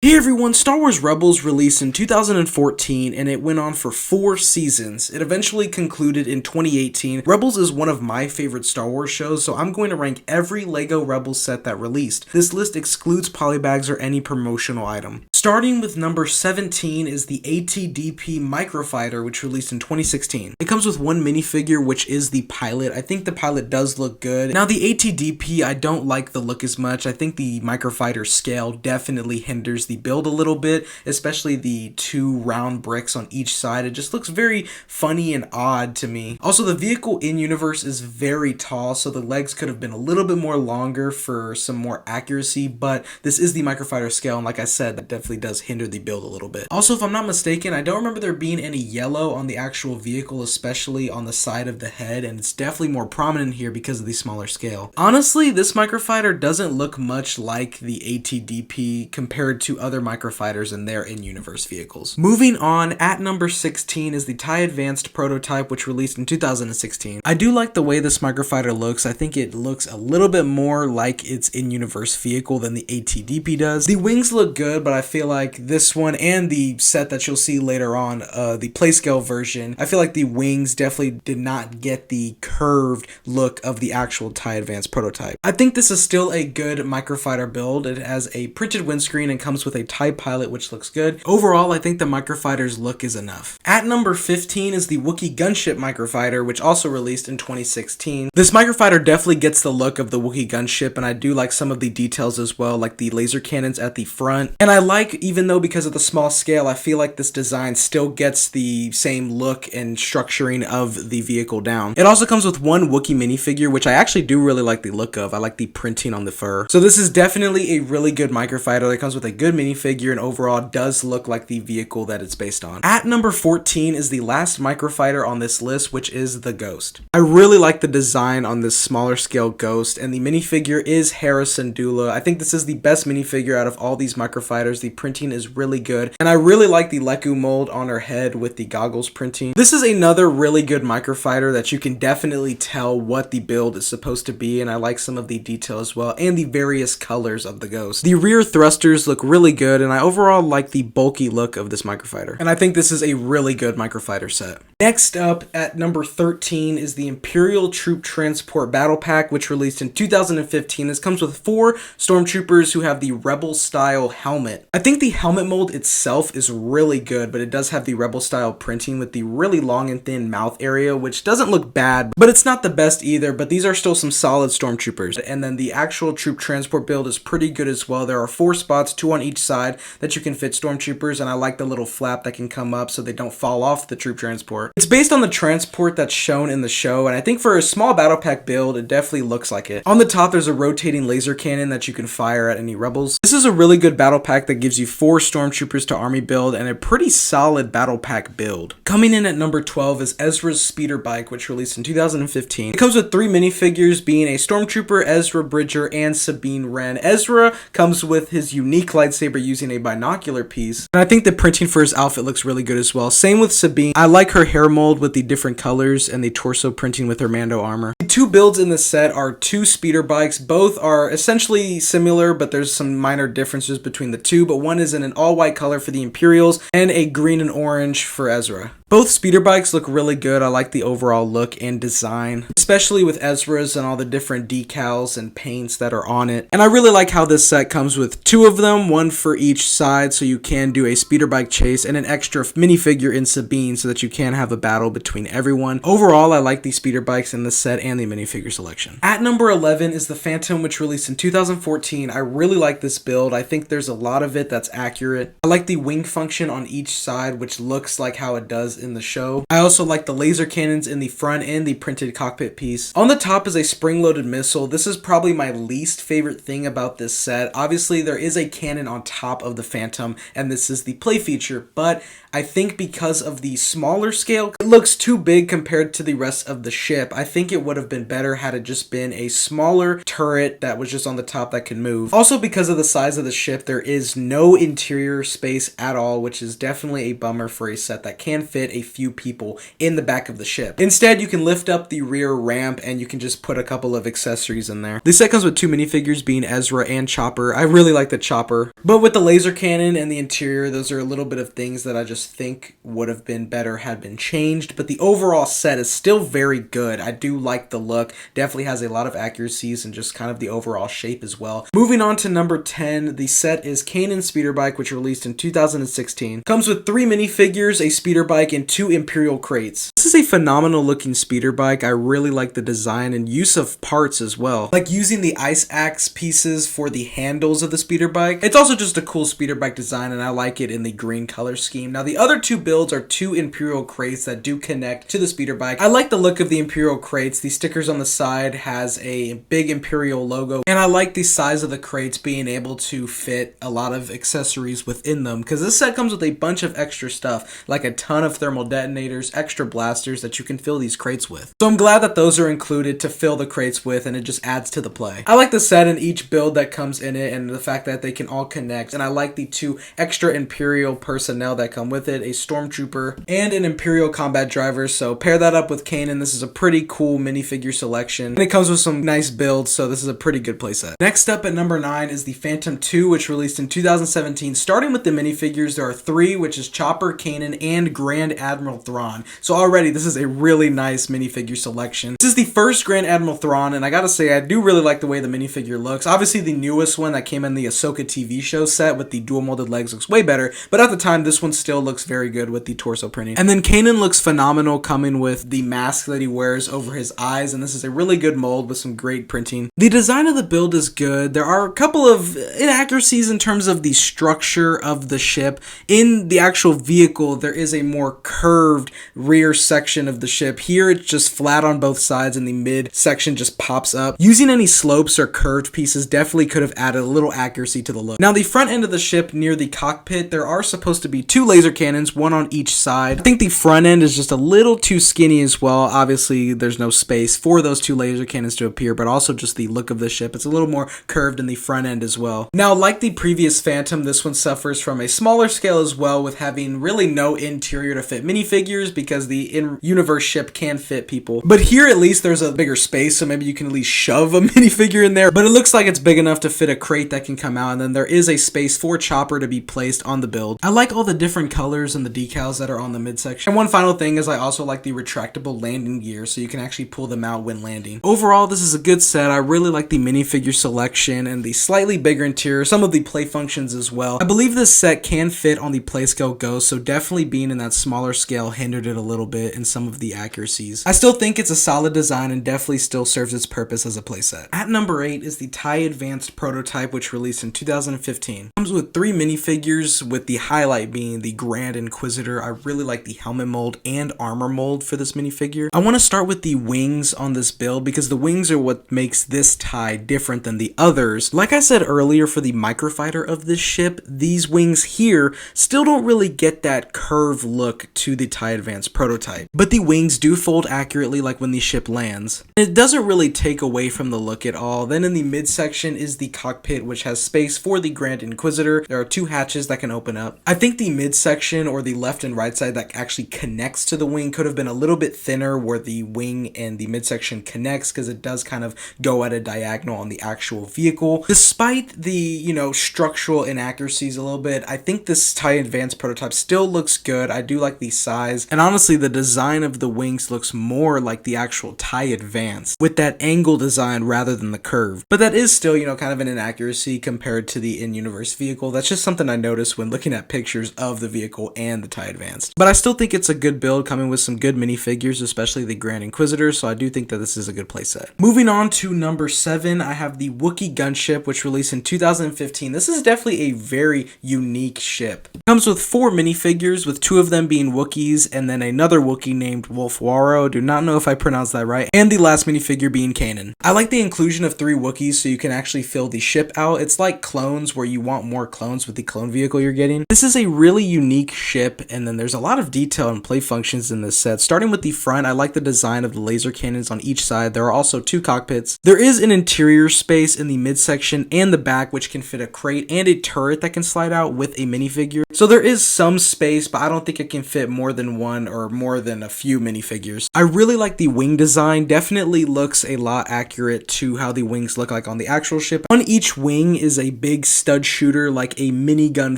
Hey everyone, Star Wars Rebels released in 2014 and it went on for 4 seasons. It eventually concluded in 2018. Rebels is one of my favorite Star Wars shows, so I'm going to rank every LEGO Rebels set that released. This list excludes polybags or any promotional item. Starting with number 17 is the ATDP Microfighter, which released in 2016. It comes with one minifigure, which is the pilot. I think the pilot does look good. Now the ATDP, I don't like the look as much. I think the Microfighter scale definitely hinders the build a little bit, especially the 2 round bricks on each side. It just looks very funny and odd to me. Also, the vehicle in universe is very tall, so the legs could have been a little bit more longer for some more accuracy, but this is the Microfighter scale, and like I said, that definitely does hinder the build a little bit. Also, if I'm not mistaken, I don't remember there being any yellow on the actual vehicle, especially on the side of the head, and it's definitely more prominent here because of the smaller scale. Honestly, this Microfighter doesn't look much like the ATDP compared to other Microfighters in their in-universe vehicles. Moving on, at number 16 is the TIE Advanced prototype, which released in 2016. I do like the way this Microfighter looks. I think it looks a little bit more like its in-universe vehicle than the ATDP does. The wings look good, but I feel like this one and the set that you'll see later on, the Playscale version, I feel like the wings definitely did not get the curved look of the actual TIE Advanced prototype. I think this is still a good Microfighter build. It has a printed windscreen and comes with a TIE Pilot, which looks good. Overall, I think the Microfighter's look is enough. At number 15 is the Wookiee Gunship Microfighter, which also released in 2016. This Microfighter definitely gets the look of the Wookiee Gunship, and I do like some of the details as well, like the laser cannons at the front. And I like, even though because of the small scale, I feel like this design still gets the same look and structuring of the vehicle down. It also comes with one Wookiee minifigure, which I actually do really like the look of. I like the printing on the fur. So this is definitely a really good Microfighter. It comes with a good minifigure and overall does look like the vehicle that it's based on. At number 14 is the last Microfighter on this list, which is the Ghost. I really like the design on this smaller scale Ghost, and the minifigure is Hera Syndulla. I think this is the best minifigure out of all these Microfighters. The printing is really good, and I really like the Leku mold on her head with the goggles printing. This is another really good Microfighter that you can definitely tell what the build is supposed to be, and I like some of the detail as well, and the various colors of the Ghost. The rear thrusters look really good, and I overall like the bulky look of this Microfighter. And I think this is a really good Microfighter set. Next up, at number 13, is the Imperial Troop Transport Battle Pack, which released in 2015. This comes with 4 Stormtroopers who have the Rebel-style helmet. I think the helmet mold itself is really good, but it does have the Rebel-style printing with the really long and thin mouth area, which doesn't look bad, but it's not the best either, but these are still some solid Stormtroopers. And then the actual troop transport build is pretty good as well. There are 4 spots, 2 on each side, that you can fit Stormtroopers, and I like the little flap that can come up so they don't fall off the troop transport. It's based on the transport that's shown in the show, and I think for a small battle pack build, it definitely looks like it. On the top, there's a rotating laser cannon that you can fire at any rebels. This is a really good battle pack that gives you 4 Stormtroopers to army build and a pretty solid battle pack build. Coming in at number 12 is Ezra's Speeder Bike, which released in 2015. It comes with 3 minifigures, being a Stormtrooper, Ezra Bridger, and Sabine Wren. Ezra comes with his unique lightsaber using a binocular piece, and I think the printing for his outfit looks really good as well. Same with Sabine. I like her hair mold with the different colors and the torso printing with her Mando armor. The 2 builds in this set are 2 speeder bikes. Both are essentially similar, but there's some minor differences between the 2, but one is in an all-white color for the Imperials and a green and orange for Ezra. Both speeder bikes look really good. I like the overall look and design, especially with Ezra's and all the different decals and paints that are on it. And I really like how this set comes with 2 of them, 1 for each side, so you can do a speeder bike chase, and an extra minifigure in Sabine so that you can have a battle between everyone. Overall, I like the speeder bikes in this set and the minifigure selection. At number 11 is the Phantom, which released in 2014. I really like this build. I think there's a lot of it that's accurate. I like the wing function on each side, which looks like how it does in the show. I also like the laser cannons in the front and the printed cockpit piece. On the top is a spring-loaded missile. This is probably my least favorite thing about this set. Obviously, there is a cannon on top of the Phantom, and this is the play feature, but I think because of the smaller scale, it looks too big compared to the rest of the ship. I think it would have been better had it just been a smaller turret that was just on the top that could move. Also, because of the size of the ship, there is no interior space at all, which is definitely a bummer for a set that can fit fit a few people in the back of the ship. Instead, you can lift up the rear ramp and you can just put a couple of accessories in there. The set comes with 2 minifigures, being Ezra and Chopper. I really like the Chopper. But with the laser cannon and the interior, those are a little bit of things that I just think would have been better had been changed. But the overall set is still very good. I do like the look. Definitely has a lot of accuracies and just kind of the overall shape as well. Moving on to number 10, the set is Kanan Speeder Bike, which released in 2016. Comes with 3 minifigures, a speeder bike, and 2 Imperial crates. This is a phenomenal looking speeder bike. I really like the design and use of parts as well. Like using the ice axe pieces for the handles of the speeder bike. It's also just a cool speeder bike design, and I like it in the green color scheme. Now the other 2 builds are 2 Imperial crates that do connect to the speeder bike. I like the look of the Imperial crates. The stickers on the side has a big Imperial logo, and I like the size of the crates being able to fit a lot of accessories within them, because this set comes with a bunch of extra stuff, like a ton of thermal detonators, extra blasters that you can fill these crates with. So I'm glad that those are included to fill the crates with, and it just adds to the play. I like the set and each build that comes in it, and the fact that they can all connect, and I like the 2 extra Imperial personnel that come with it, a Stormtrooper and an Imperial combat driver. So pair that up with Kanan. This is a pretty cool minifigure selection, and it comes with some nice builds, so this is a pretty good playset. Next up at number 9 is the Phantom 2, which released in 2017. Starting with the minifigures, there are 3, which is Chopper, Kanan, and Grand Admiral Thrawn. So already this is a really nice minifigure selection. This is the first Grand Admiral Thrawn, and I gotta say, I do really like the way the minifigure looks. Obviously the newest one that came in the Ahsoka TV show set with the dual molded legs looks way better, but at the time this one still looks very good with the torso printing. And then Kanan looks phenomenal, coming with the mask that he wears over his eyes, and this is a really good mold with some great printing. The design of the build is good. There are a couple of inaccuracies in terms of the structure of the ship. In the actual vehicle, there is a more curved rear section of the ship. Here it's just flat on both sides, and the mid section just pops up. Using any slopes or curved pieces definitely could have added a little accuracy to the look. Now the front end of the ship near the cockpit, there are supposed to be 2 laser cannons, 1 on each side. I think the front end is just a little too skinny as well. Obviously there's no space for those 2 laser cannons to appear, but also just the look of the ship, it's a little more curved in the front end as well. Now, like the previous Phantom, this one suffers from a smaller scale as well, with having really no interior to fit minifigures, because the in-universe ship can fit people. But here at least there's a bigger space, so maybe you can at least shove a minifigure in there, but it looks like it's big enough to fit a crate that can come out, and then there is a space for Chopper to be placed on the build. I like all the different colors and the decals that are on the midsection. And one final thing is I also like the retractable landing gear, so you can actually pull them out when landing. Overall, this is a good set. I really like the minifigure selection and the slightly bigger interior, some of the play functions as well. I believe this set can fit on the Playscale Go, so definitely being in that smaller scale hindered it a little bit in some of the accuracies. I still think it's a solid design and definitely still serves its purpose as a playset. At number 8 is the TIE Advanced Prototype, which released in 2015. It comes with 3 minifigures, with the highlight being the Grand Inquisitor. I really like the helmet mold and armor mold for this minifigure. I want to start with the wings on this build, because the wings are what makes this TIE different than the others. Like I said earlier, for the microfighter of this ship, these wings here still don't really get that curved look to the TIE Advanced Prototype, but the wings do fold accurately like when the ship lands. It doesn't really take away from the look at all. Then in the midsection is the cockpit, which has space for the Grand Inquisitor. There are 2 hatches that can open up. I think the midsection, or the left and right side that actually connects to the wing, could have been a little bit thinner where the wing and the midsection connects, because it does kind of go at a diagonal on the actual vehicle. Despite the, structural inaccuracies a little bit, I think this TIE Advanced Prototype still looks good. I do like the size, and honestly the design of the wings looks more like the actual TIE Advanced, with that angle design rather than the curve. But that is still, kind of an inaccuracy compared to the in-universe vehicle. That's just something I noticed when looking at pictures of the vehicle and the TIE Advanced. But I still think it's a good build, coming with some good minifigures, especially the Grand Inquisitor, so I do think that this is a good playset. Moving on to number 7, I have the Wookiee Gunship, which released in 2015. This is definitely a very unique ship. It comes with 4 minifigures, with 2 of them being Wookiees, and then another Wookiee named Wolfwaro, do not know if I pronounced that right, and the last minifigure being Kanan. I like the inclusion of 3 Wookiees so you can actually fill the ship out. It's like clones, where you want more clones with the clone vehicle you're getting. This is a really unique ship, and then there's a lot of detail and play functions in this set. Starting with the front, I like the design of the laser cannons on each side. There are also 2 cockpits. There is an interior space in the midsection and the back, which can fit a crate and a turret that can slide out with a minifigure. So there is some space, but I don't think it can fit fit more than one or more than a few minifigures. I really like the wing design, definitely looks a lot accurate to how the wings look like on the actual ship. On each wing is a big stud shooter, like a minigun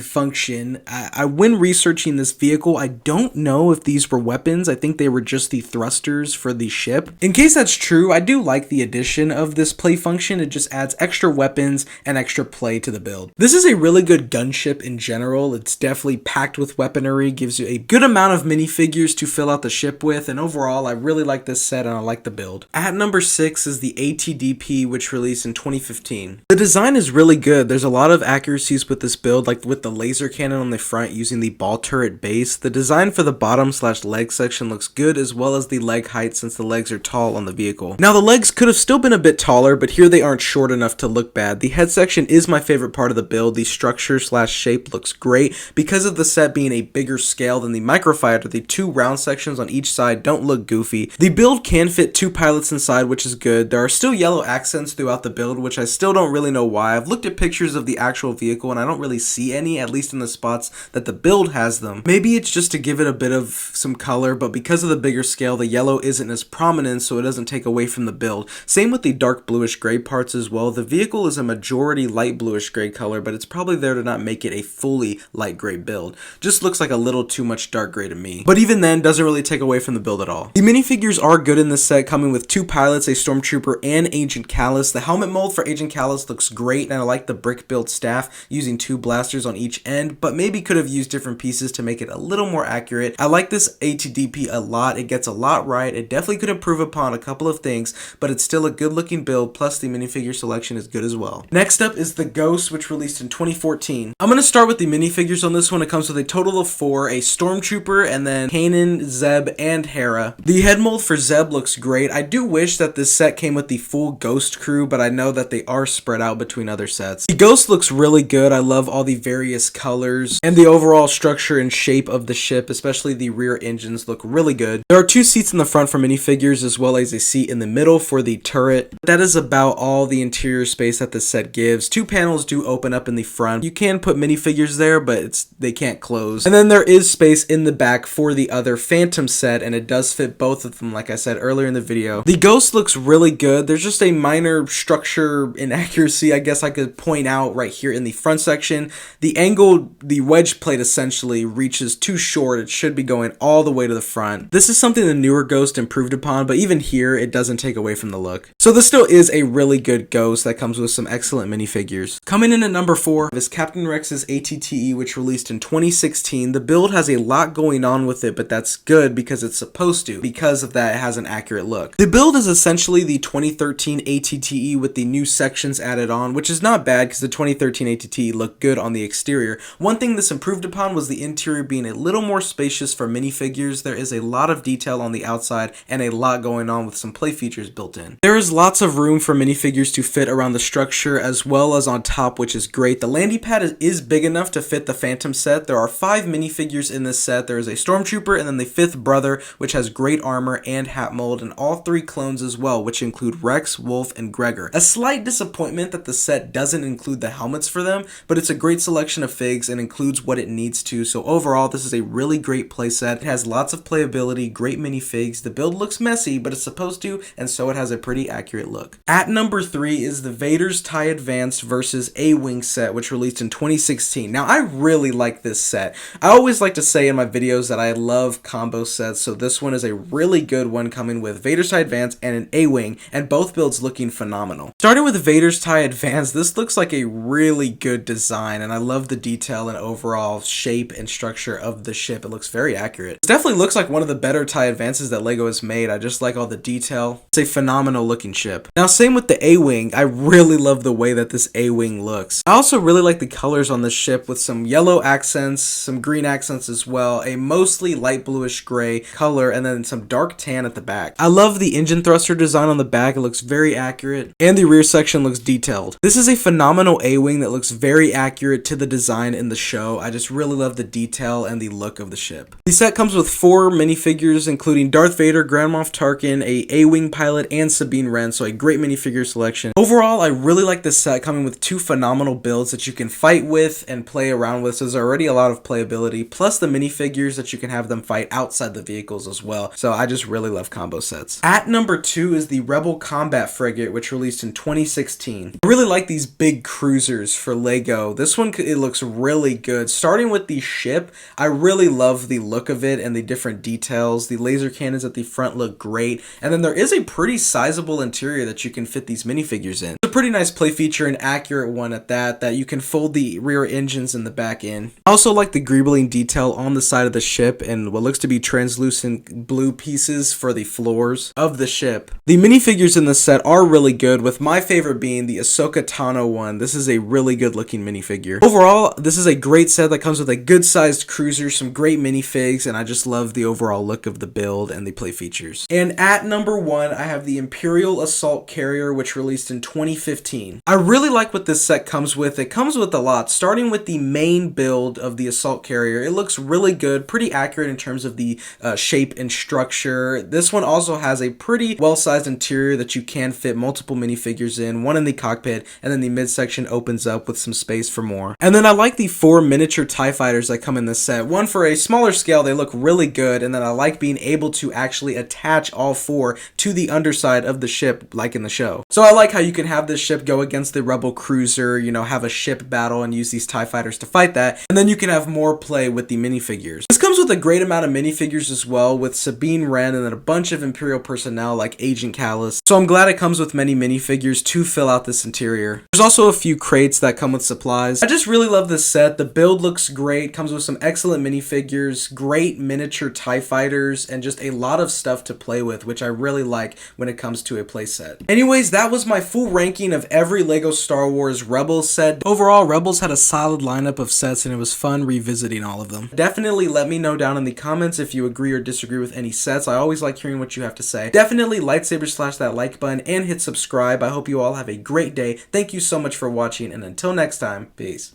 function. When researching this vehicle, I don't know if these were weapons. I think they were just the thrusters for the ship. In case that's true, I do like the addition of this play function. It just adds extra weapons and extra play to the build. This is a really good gunship in general. It's definitely packed with weaponry, gives you a good amount of minifigures to fill out the ship with, and overall I really like this set and I like the build. At number 6 is the ATDP, which released in 2015. The design is really good. There's a lot of accuracies with this build, like with the laser cannon on the front using the ball turret base. The design for the bottom/leg section looks good, as well as the leg height since the legs are tall on the vehicle. Now the legs could have still been a bit taller, but here they aren't short enough to look bad. The head section is my favorite part of the build. The structure/shape looks great. Because of the set being a bigger scale than the microfighter, the two round sections on each side don't look goofy. The build can fit 2 pilots inside, which is good. There are still yellow accents throughout the build, which I still don't really know why. I've looked at pictures of the actual vehicle and I don't really see any, at least in the spots that the build has them. Maybe it's just to give it a bit of some color, but because of the bigger scale, the yellow isn't as prominent, so it doesn't take away from the build. Same with the dark bluish gray parts as well. The vehicle is a majority light bluish gray color, but it's probably there to not make it a fully light gray build. Just looks like a little too much dark gray to me. But even then, doesn't really take away from the build at all. The minifigures are good in this set, coming with 2 pilots, a stormtrooper, and Agent Kallus. The helmet mold for Agent Kallus looks great, and I like the brick built staff using 2 blasters on each end, but maybe could have used different pieces to make it a little more accurate. I like this ATDP a lot. It gets a lot right. It definitely could improve upon a couple of things, but it's still a good looking build, plus the minifigure selection is good as well. Next up is the Ghost, which released in 2014. I'm going to start with the minifigures on this one. It comes with a total of 4, a stormtrooper, and then Kanan, Zeb, and Hera. The head mold for Zeb looks great. I do wish that this set came with the full Ghost crew, but I know that they are spread out between other sets. The Ghost looks really good. I love all the various colors and the overall structure and shape of the ship, especially the rear engines look really good. There are 2 seats in the front for minifigures, as well as a seat in the middle for the turret. That is about all the interior space that this set gives. 2 panels do open up in the front. You can put minifigures there, but they can't close. And then there is space in the back for the other Phantom set, and it does fit both of them, like I said earlier in the video. The Ghost looks really good. There's just a minor structure inaccuracy, I guess I could point out right here in the front section. The angle, the wedge plate essentially reaches too short. It should be going all the way to the front. This is something the newer Ghost improved upon, but even here, it doesn't take away from the look. So this still is a really good Ghost that comes with some excellent minifigures. Coming in at number 4 is Captain Rex's ATTE, which released in 2016. The build has a lot going on with it, but that's good because it's supposed to. Because of that, it has an accurate look. The build is essentially the 2013 ATTE with the new sections added on, which is not bad because the 2013 ATTE looked good on the exterior. One thing this improved upon was the interior being a little more spacious for minifigures. There is a lot of detail on the outside and a lot going on with some play features built in. There is lots of room for minifigures to fit around the structure as well as on top, which is great. The landing pad is big enough to fit the Phantom set. There are 5 minifigures in this set. There is a stormtrooper and then the 5th brother, which has great armor and hat mold, and all 3 clones as well, which include Rex, Wolf, and Gregor. A slight disappointment that the set doesn't include the helmets for them, but it's a great selection of figs and includes what it needs to. So overall, this is a really great playset. It has lots of playability, great minifigs. The build looks messy, but it's supposed to, and so it has a pretty accurate look. At number 3 is the Vader's TIE Advanced versus A-Wing set, which released in 2016. Now, I really like this set. I always like to say in my videos that I love combo sets, so this one is a really good one, coming with Vader's TIE Advance and an A-Wing, and both builds looking phenomenal. Starting with Vader's TIE Advance, this looks like a really good design, and I love the detail and overall shape and structure of the ship. It looks very accurate. It definitely looks like one of the better TIE Advances that LEGO has made. I just like all the detail. It's a phenomenal looking ship. Now, same with the A-Wing. I really love the way that this A-Wing looks. I also really like the colors on this ship with some yellow accents, some green accents as well, a mostly light bluish gray color, and then some dark tan at the back. I love the engine thruster design on the back. It looks very accurate, and the rear section looks detailed. This is a phenomenal A-Wing that looks very accurate to the design in the show. I just really love the detail and the look of the ship. The set comes with 4 minifigures, including Darth Vader, Grand Moff Tarkin, a A-Wing pilot, and Sabine Wren, so a great minifigure selection. Overall, I really like this set, coming with 2 phenomenal builds that you can fight with and play around with, so there's already a lot of playability, plus the minifigures minifigures that you can have them fight outside the vehicles as well. So I just really love combo sets. At number 2 is the Rebel Combat Frigate, which released in 2016. I really like these big cruisers for LEGO. This one, it looks really good. Starting with the ship, I really love the look of it and the different details. The laser cannons at the front look great. And then there is a pretty sizable interior that you can fit these minifigures in. It's a pretty nice play feature, an accurate one at that you can fold the rear engines in the back in. I also like the greebling detail on the side of the ship and what looks to be translucent blue pieces for the floors of the ship. The minifigures in this set are really good, with my favorite being the Ahsoka Tano one. This is a really good looking minifigure. Overall, this is a great set that comes with a good sized cruiser, some great minifigs, and I just love the overall look of the build and the play features. And at number 1, I have the Imperial Assault Carrier, which released in 2015. I really like what this set comes with. It comes with a lot, starting with the main build of the Assault Carrier. It looks really good, pretty accurate in terms of the shape and structure. This one also has a pretty well-sized interior that you can fit multiple minifigures in, one in the cockpit, and then the midsection opens up with some space for more. And then I like the 4 miniature TIE fighters that come in this set. One, for a smaller scale, they look really good, and then I like being able to actually attach all 4 to the underside of the ship like in the show. So I like how you can have this ship go against the Rebel cruiser, you know, have a ship battle and use these TIE fighters to fight that, and then you can have more play with the minifigures. This comes with a great amount of minifigures as well, with Sabine Wren and then a bunch of Imperial personnel like Agent Kallus. So I'm glad it comes with many minifigures to fill out this interior. There's also a few crates that come with supplies. I just really love this set. The build looks great, comes with some excellent minifigures, great miniature TIE fighters, and just a lot of stuff to play with, which I really like when it comes to a playset. Anyways, that was my full ranking of every LEGO Star Wars Rebels set. Overall, Rebels had a solid lineup of sets and it was fun revisiting all of them. Definitely let me know down in the comments if you agree or disagree with any sets. I always like hearing what you have to say. Definitely lightsaber slash that like button and hit subscribe. I hope you all have a great day. Thank you so much for watching, and until next time, peace.